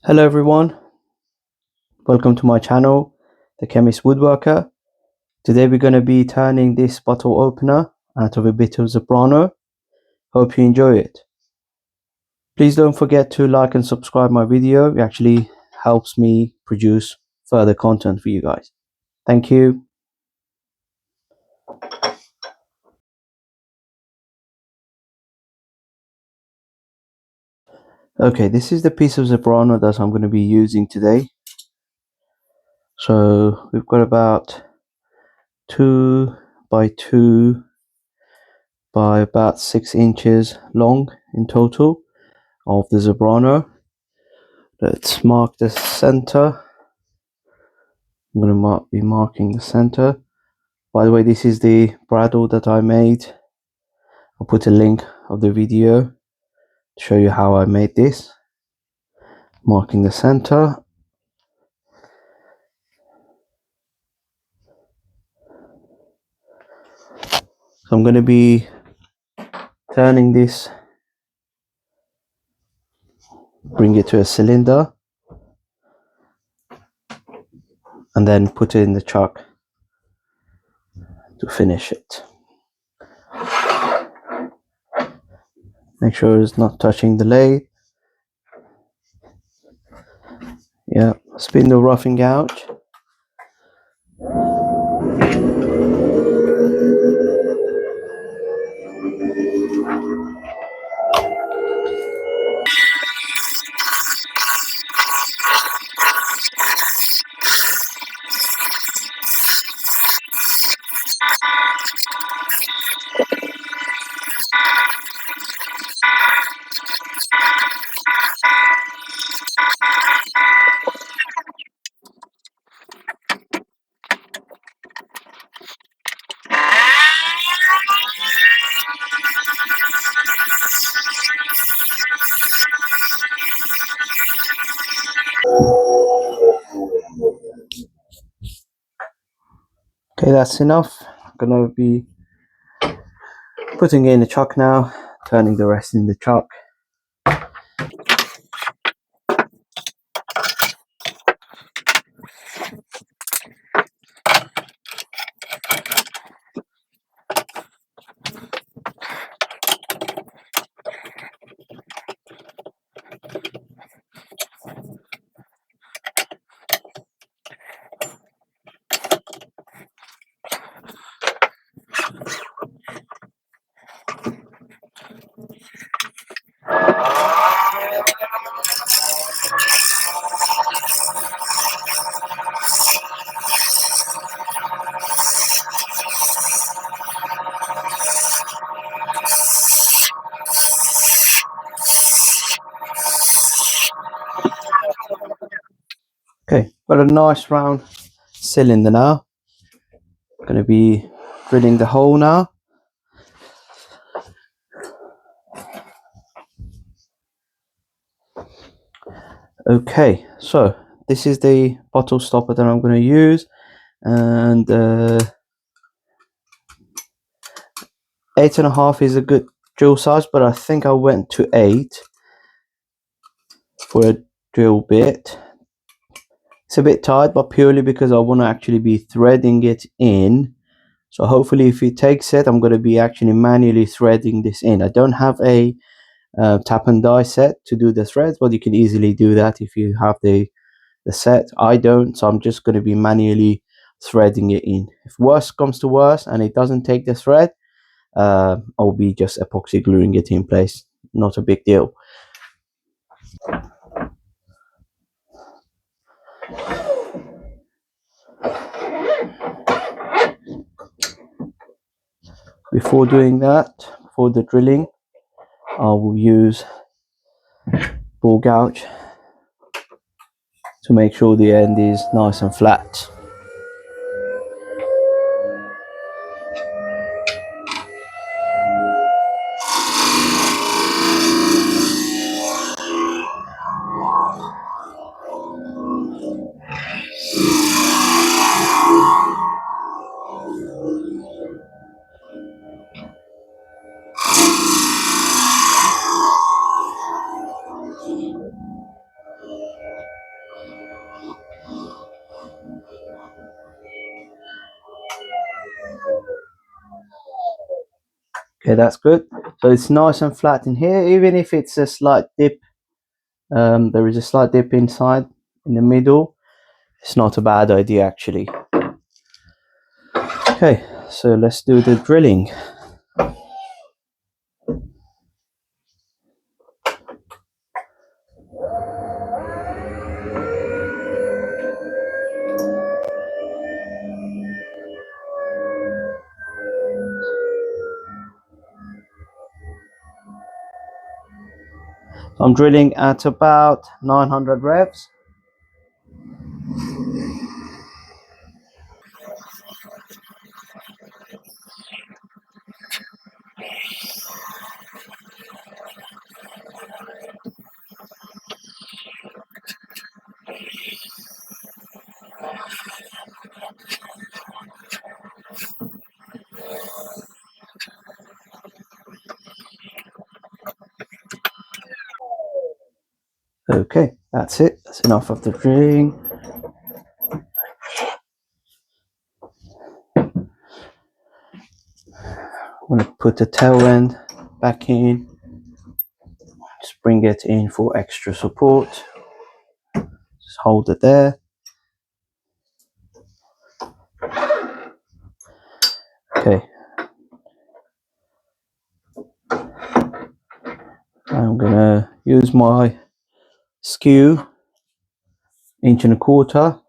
Hello everyone, welcome to my channel, the Chemist Woodworker. Today we're going to be turning this bottle opener out of a bit of Zebrano. Hope you enjoy it. Please don't forget to like and subscribe my video. It actually helps me produce further content for you guys. Thank you. Okay, this is the piece of Zebrano that I'm going to be using today. So we've got about 2 by 2 by about 6 inches long in total of the Zebrano. Let's mark the center. I'm going to be marking the center. By the way, this is the bradawl that I made. I'll put a link of the video to show you how I made this. Marking the center. So I'm going to be turning this, bring it to a cylinder, and then put it in the chuck to finish it. Make sure it's not touching the lathe. Yeah, spindle roughing gouge. Okay, that's enough. I'm going to be putting it in the chuck now, turning the rest in the chuck. Okay, got a nice round cylinder now. Going to be drilling the hole now. Okay, so this is the bottle stopper that I'm going to use, and 8.5 is a good drill size, but I think I went to 8 for a drill bit. It's a bit tight, but purely because I want to actually be threading it in. So hopefully if it takes it, I'm going to be actually manually threading this in. I don't have a tap and die set to do the threads, but you can easily do that if you have the set. I don't, so I'm just going to be manually threading it in. If worse comes to worse and it doesn't take the thread, I'll be just epoxy gluing it in place. Not a big deal. Before doing that, for the drilling, I will use ball gouge to make sure the end is nice and flat. Okay, that's good. So it's nice and flat in here, even if it's a slight dip. There is a slight dip inside in the middle. It's not a bad idea actually. Okay, so let's do the drilling. I'm drilling at about 900 revs. Okay, that's it. That's enough of the drilling. I'm going to put the tail end back in. Just bring it in for extra support. Just hold it there. Okay. I'm going to use my Skew 1.25"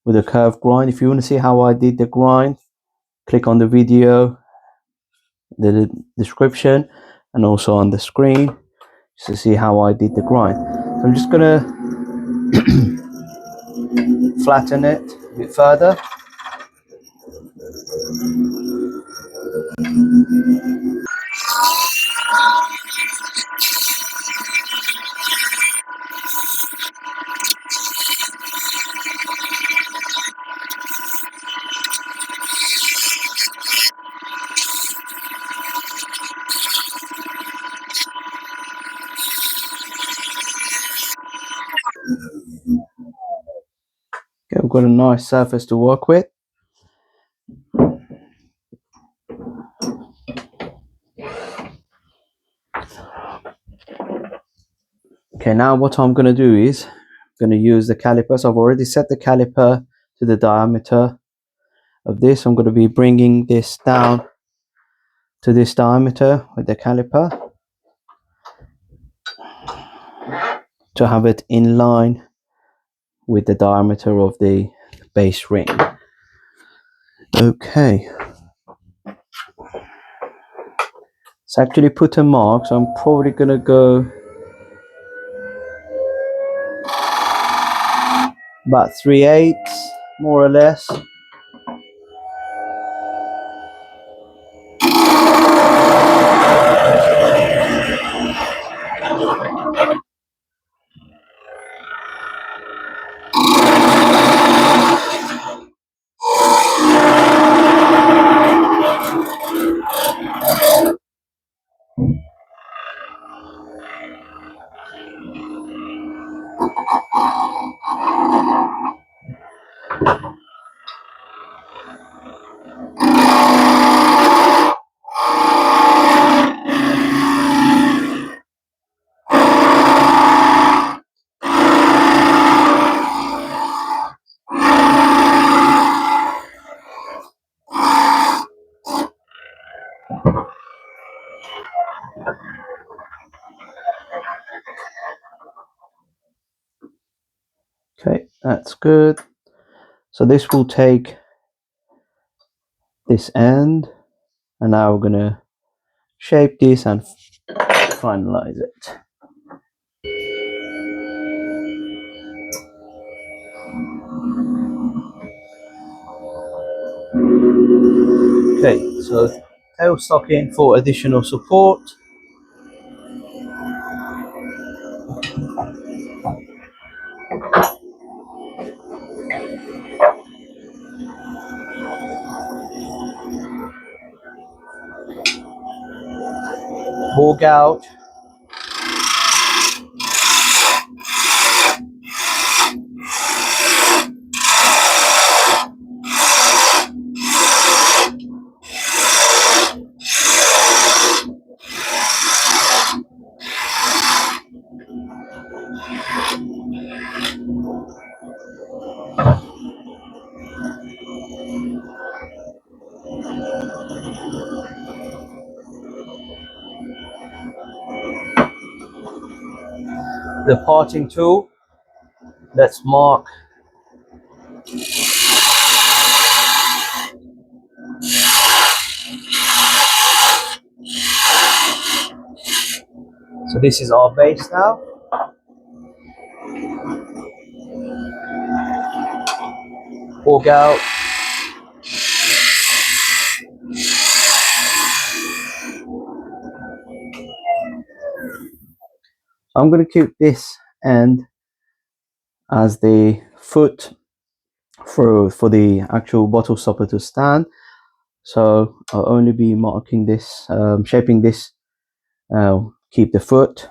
with a curved grind. If you want to see how I did the grind, click on the video, the description, and also on the screen just to see how I did the grind. So I'm just going to flatten it a bit further. Okay, we've got a nice surface to work with. Okay, now what I'm going to do is I'm going to use the caliper. So I've already set the caliper to the diameter of this. I'm going to be bringing this down to this diameter with the caliper to have it in line with the diameter of the base ring. Okay. So actually put a mark, so I'm probably going to go about 3/8 more or less. Okay, that's good. So this will take this end, and now we're going to shape this and finalize it. Okay, so tailstock in for additional support. Bore gouge. the parting tool. Let's mark. So this is our base now. Fork out. I'm going to keep this end as the foot for the actual bottle stopper to stand. So I'll only be marking this, shaping this, keep the foot.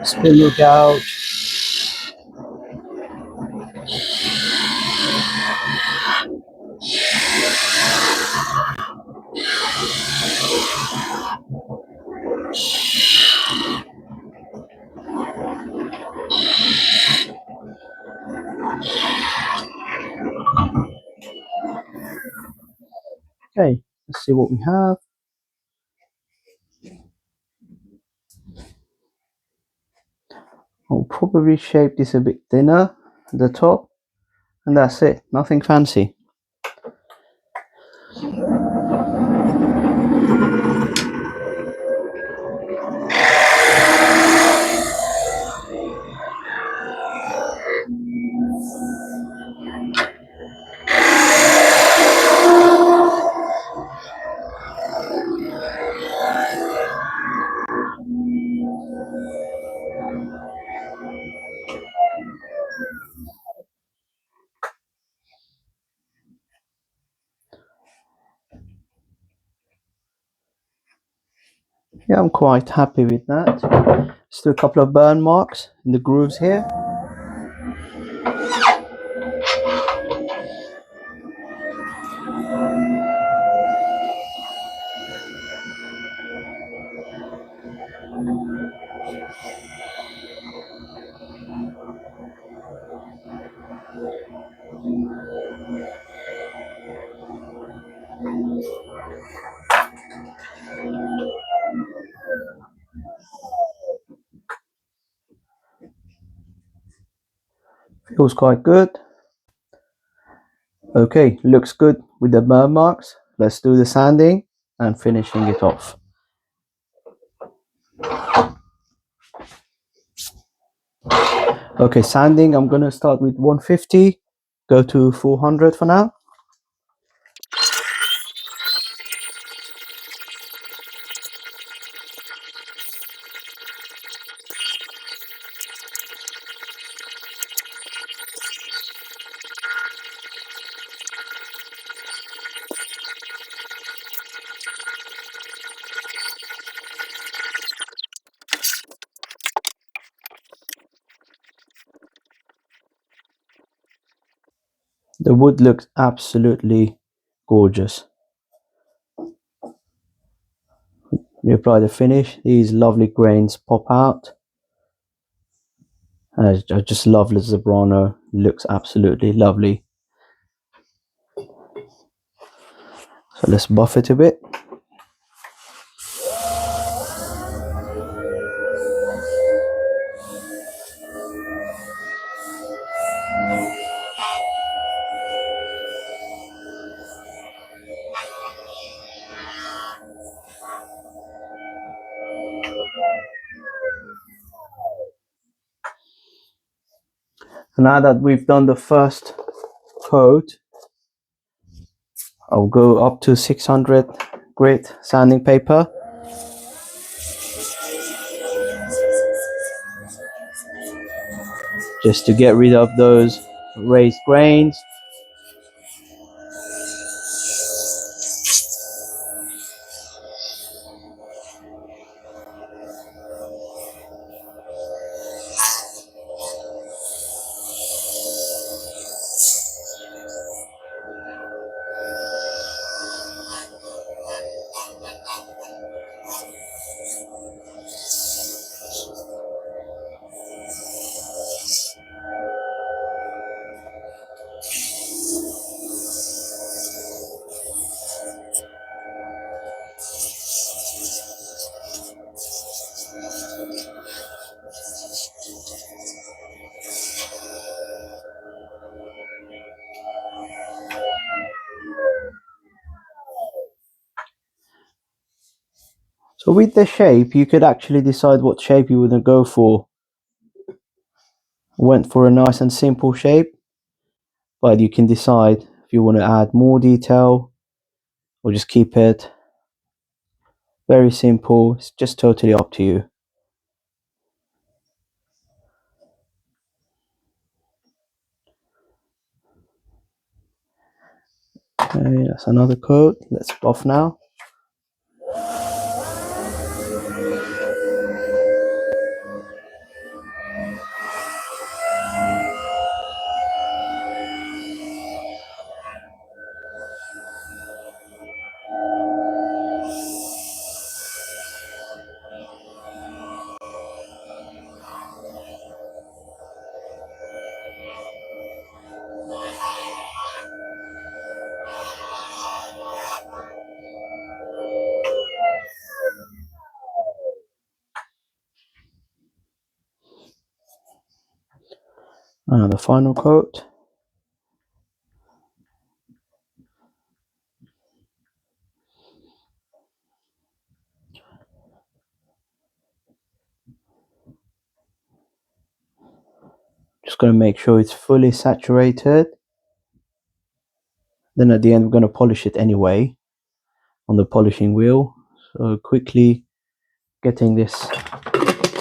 Spindle gouge. Okay, let's see what we have. I'll probably shape this a bit thinner at the top, and that's it, nothing fancy. Yeah, I'm quite happy with that. Just do a couple of burn marks in the grooves here. Feels quite good. Okay, looks good with the burn marks. Let's do the sanding and finishing it off. Okay, sanding, I'm gonna start with 150, go to 400 for now. The wood looks absolutely gorgeous. You apply the finish, these lovely grains pop out. I just love the Zebrano, looks absolutely lovely. So let's buff it a bit. So now that we've done the first coat, I'll go up to 600 grit sanding paper. Just to get rid of those raised grains. So with the shape, you could actually decide what shape you want to go for. Went for a nice and simple shape, but you can decide if you want to add more detail or just keep it very simple. It's just totally up to you. Okay, that's another coat. Let's buff now. The final coat. Just going to make sure it's fully saturated. Then at the end, we're going to polish it anyway on the polishing wheel. So quickly getting this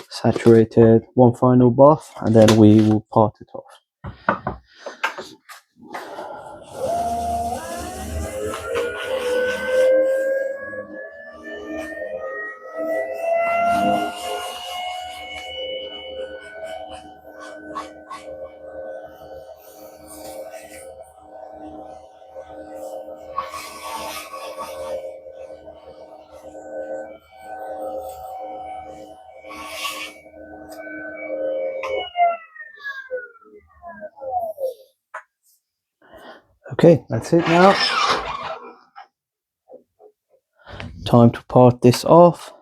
saturated, one final buff, and then we will part it off. Okay, that's it now. Time to part this off.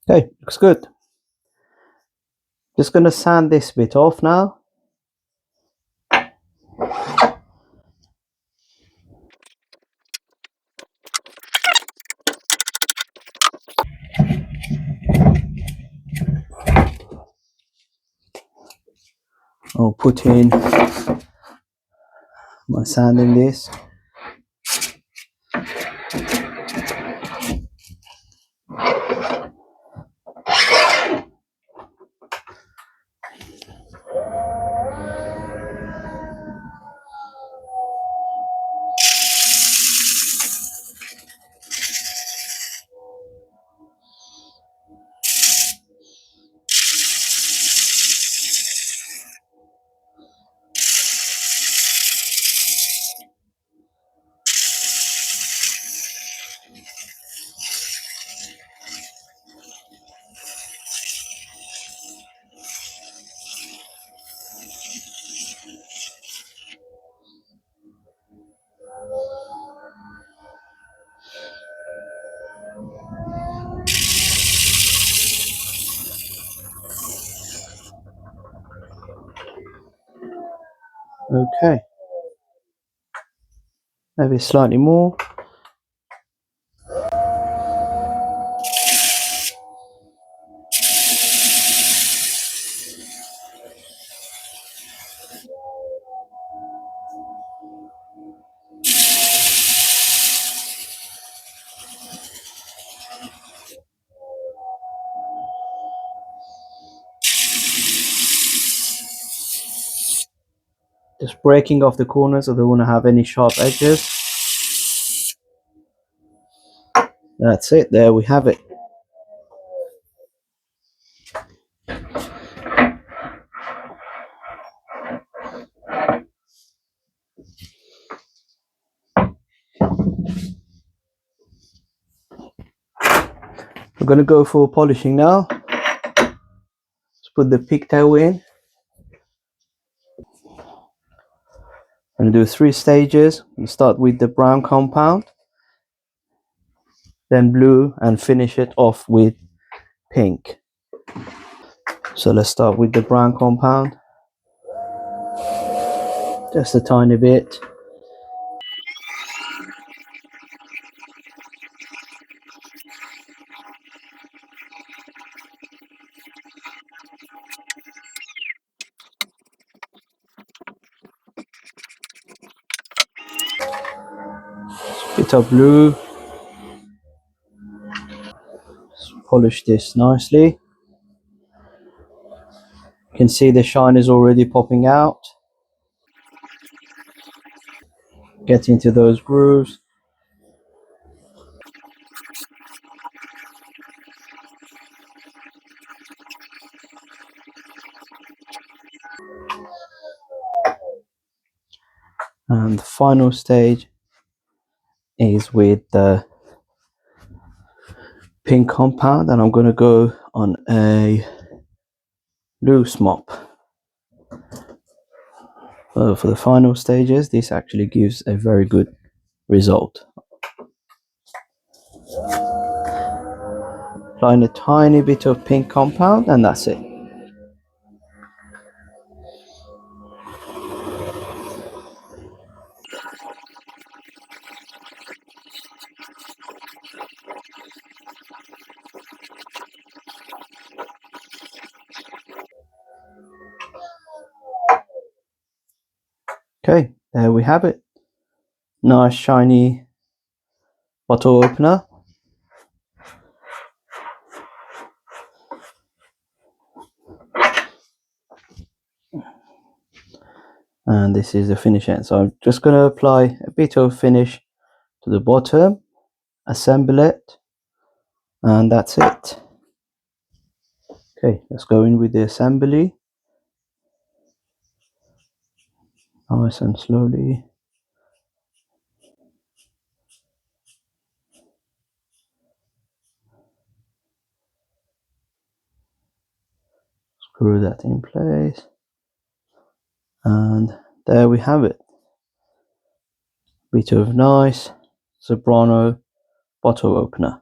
Okay, looks good. Just going to sand this bit off now. I'll put in my sanding disc. Okay, maybe slightly more. Just breaking off the corners, I don't want to have any sharp edges. That's it, there we have it. We're going to go for polishing now. Let's put the pigtail in. I'm going to do 3 stages. We'll start with the brown compound, then blue, and finish it off with pink. So let's start with the brown compound. Just a tiny bit. Bit of blue. Polish this nicely. You can see the shine is already popping out. Get into those grooves. And the final stage is with the pink compound, and I'm going to go on a loose mop. For the final stages, this actually gives a very good result. Applying a tiny bit of pink compound, and that's it. Okay, there we have it. Nice shiny bottle opener. And this is the finish end. So I'm just going to apply a bit of finish to the bottom, assemble it, and that's it. Okay, let's go in with the assembly. Nice and slowly. Screw that in place. And there we have it. Bit of nice Zebrano bottle opener.